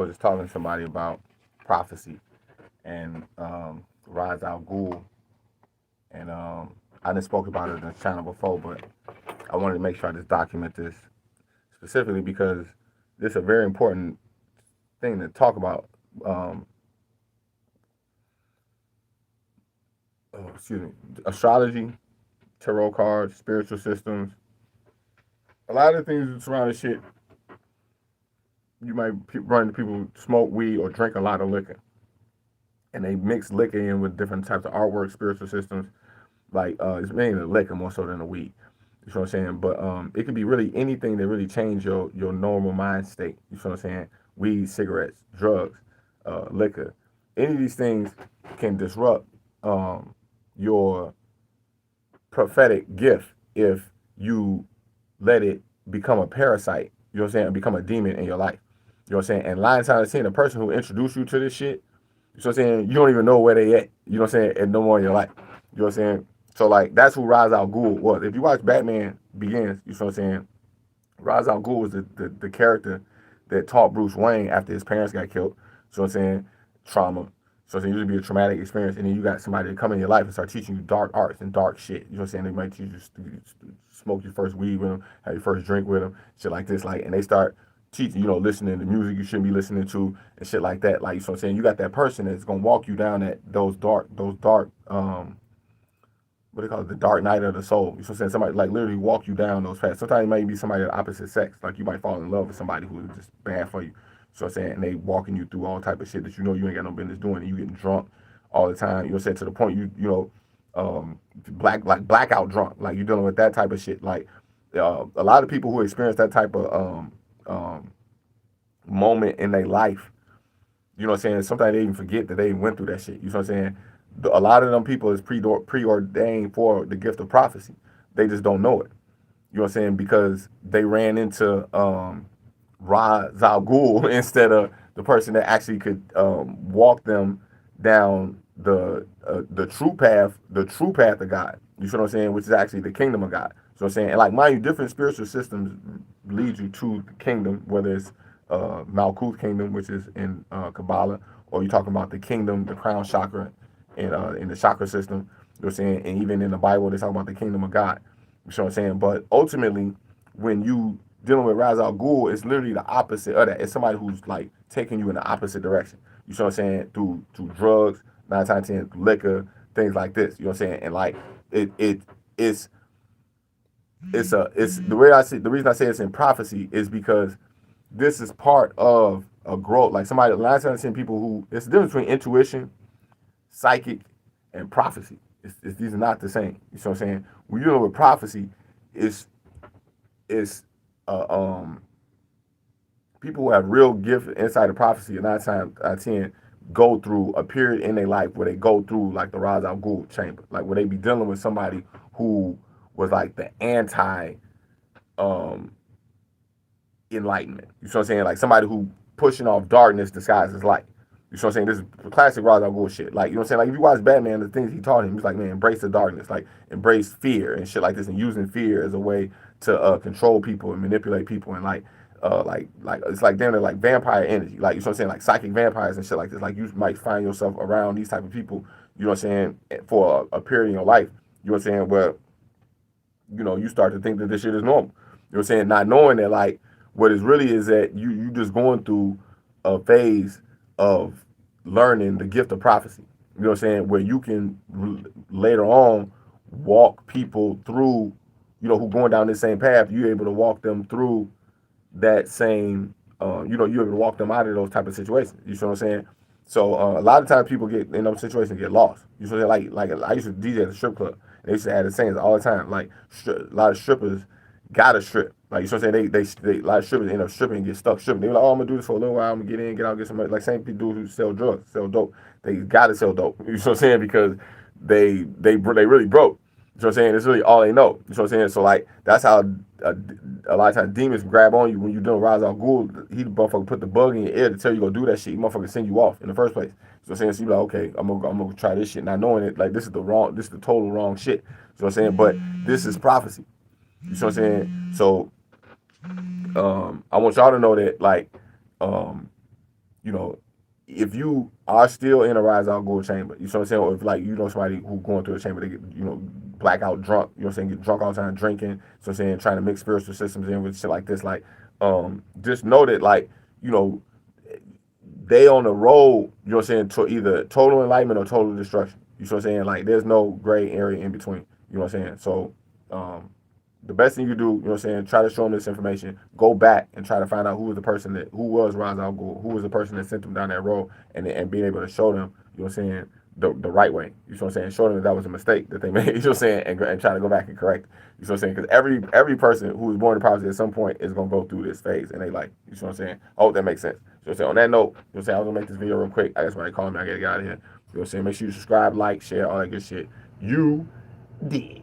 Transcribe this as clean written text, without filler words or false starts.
was just talking to somebody about prophecy and Rise Al Ghul, and I didn't spoke about it on the channel before, but I wanted to make sure I just document this specifically because this is a very important thing to talk about. Um, Excuse me, astrology, tarot cards, spiritual systems, a lot of things surrounding shit. You might run into people who smoke weed or drink a lot of liquor, and they mix liquor in with different types of artwork, spiritual systems. Like it's mainly the liquor more so than the weed. You know what I'm saying? But it could be really anything that really change your normal mind state. You know what I'm saying? Weed, cigarettes, drugs, liquor. Any of these things can disrupt your prophetic gift if you let it become a parasite. You know what I'm saying? Become a demon in your life. You know what I'm saying? And 9 times out of 10, the person who introduced you to this shit, you know what I'm saying? You don't even know where they at. You know what I'm saying? And no more in your life. You know what I'm saying? So like that's who Ra's al Ghul was. If you watch Batman Begins, you know what I'm saying? Ra's al Ghul was the character that taught Bruce Wayne after his parents got killed. So I'm saying trauma. So it's usually be a traumatic experience, and then you got somebody to come in your life and start teaching you dark arts and dark shit. You know what I'm saying? They might teach you smoke your first weed with them, have your first drink with them, shit like this. Like, and they start teaching, listening to music you shouldn't be listening to and shit like that. Like, so I'm saying you got that person that's gonna walk you down those dark, what they call it, the dark night of the soul. You know what I'm saying? Somebody like literally walk you down those paths. Sometimes it might be somebody of the opposite sex. Like you might fall in love with somebody who is just bad for you. So I'm saying, and they walking you through all type of shit that you ain't got no business doing, and you getting drunk all the time. You know what I'm saying? To the point blackout drunk. Like you dealing with that type of shit. Like a lot of people who experience that type of moment in their life, you know what I'm saying? Sometimes they even forget that they went through that shit. You know what I'm saying? A lot of them people is preordained for the gift of prophecy. They just don't know it. You know what I'm saying? Because they ran into Ra Zal Ghul instead of the person that actually could walk them down the true path of God. You see what I'm saying? Which is actually the kingdom of God. So I'm saying, and like mind you, different spiritual systems lead you to the kingdom, whether it's Malkuth kingdom, which is in Kabbalah, or you're talking about the kingdom, the crown chakra, in the chakra system. You know what I'm saying? And even in the Bible, they talk about the kingdom of God. You know what I'm saying? But ultimately, when you dealing with Ra's al Ghul, it's literally the opposite of that. It's somebody who's like taking you in the opposite direction. You know what I'm saying? Through drugs, 9 times 10, liquor, things like this. You know what I'm saying? And like it's it's the way I see the reason I say it's in prophecy is because this is part of a growth. Like somebody 9 times 10 people who it's the difference between intuition, psychic, and prophecy. These are not the same. You know what I'm saying? When you're dealing with prophecy, it's it's uh, um people who have real gift inside of prophecy 9 times out of 10 go through a period in their life where they go through like the Ra's al Ghul chamber, like where they be dealing with somebody who was like the anti um enlightenment. You know what I'm saying? Like somebody who pushing off darkness disguised as light. You know what I'm saying? This is classic Ra's al Ghul shit. Like, you know what I'm saying? Like, if you watch Batman, the things he taught him, he's like, man, embrace the darkness. Like, embrace fear and shit like this, and using fear as a way to control people and manipulate people and it's like damn near like vampire energy. Like, you know what I'm saying? Like psychic vampires and shit like this. Like, you might find yourself around these type of people, you know what I'm saying, for a period in your life. You know what I'm saying? Where you start to think that this shit is normal. You know what I'm saying? Not knowing that like what is really is that you just going through a phase of learning the gift of prophecy. You know what I'm saying? Where you can later on walk people through, who going down this same path. You're able to walk them through that same, you're able to walk them out of those type of situations. You know what I'm saying? So a lot of times people get in those situations and get lost. You know what I'm saying? Like I used to DJ at a strip club. And they used to have the sayings all the time. Like a lot of strippers gotta strip. Like you know what I'm saying? They a lot of strippers end up stripping and get stuck stripping. They be like, oh, I'm gonna do this for a little while. I'm gonna get in, get out, get some money. Like same people who sell drugs, sell dope. They gotta sell dope. You know what I'm saying? Because they really broke. You know what I'm saying? It's really all they know. You know what I'm saying? So like that's how a lot of times demons grab on you when you're doing Ra's al Ghul. He the motherfucker put the bug in your ear to tell you go do that shit. He motherfucker send you off in the first place. So I'm saying, so you like, okay, I'm gonna try this shit, not knowing it. Like this is the total wrong shit. You know what I'm saying? But this is prophecy. You know what I'm saying? So I want y'all to know that like um you know, if you are still in a rise out Ghul chamber, you know what I'm saying? Or if like you know somebody who going through a chamber, they get, you know, blackout drunk, you know what I'm saying, get drunk all the time drinking, so I'm saying, trying to mix spiritual systems in with shit like this, like just know that like, you know, they on the road, you know what I'm saying, to either total enlightenment or total destruction. You know what I'm saying? Like there's no gray area in between. You know what I'm saying? So um the best thing you do, you know what I'm saying, try to show them this information, go back and try to find out who was the person that who was Ra's al Ghul, who was the person that sent them down that road, and being able to show them, you know what I'm saying, the right way. You know what I'm saying? Show them that that was a mistake that they made, you know what I'm saying, and try to go back and correct it. You know what I'm saying? Because every person who was born in prophecy at some point is gonna go through this phase and they like, you know what I'm saying? I hope that makes sense. You know what I'm saying? On that note, you know what I'm saying, I was gonna make this video real quick. I guess somebody calling me, I gotta get out of here. You know what I'm saying? Make sure you subscribe, like, share, all that good shit. You did.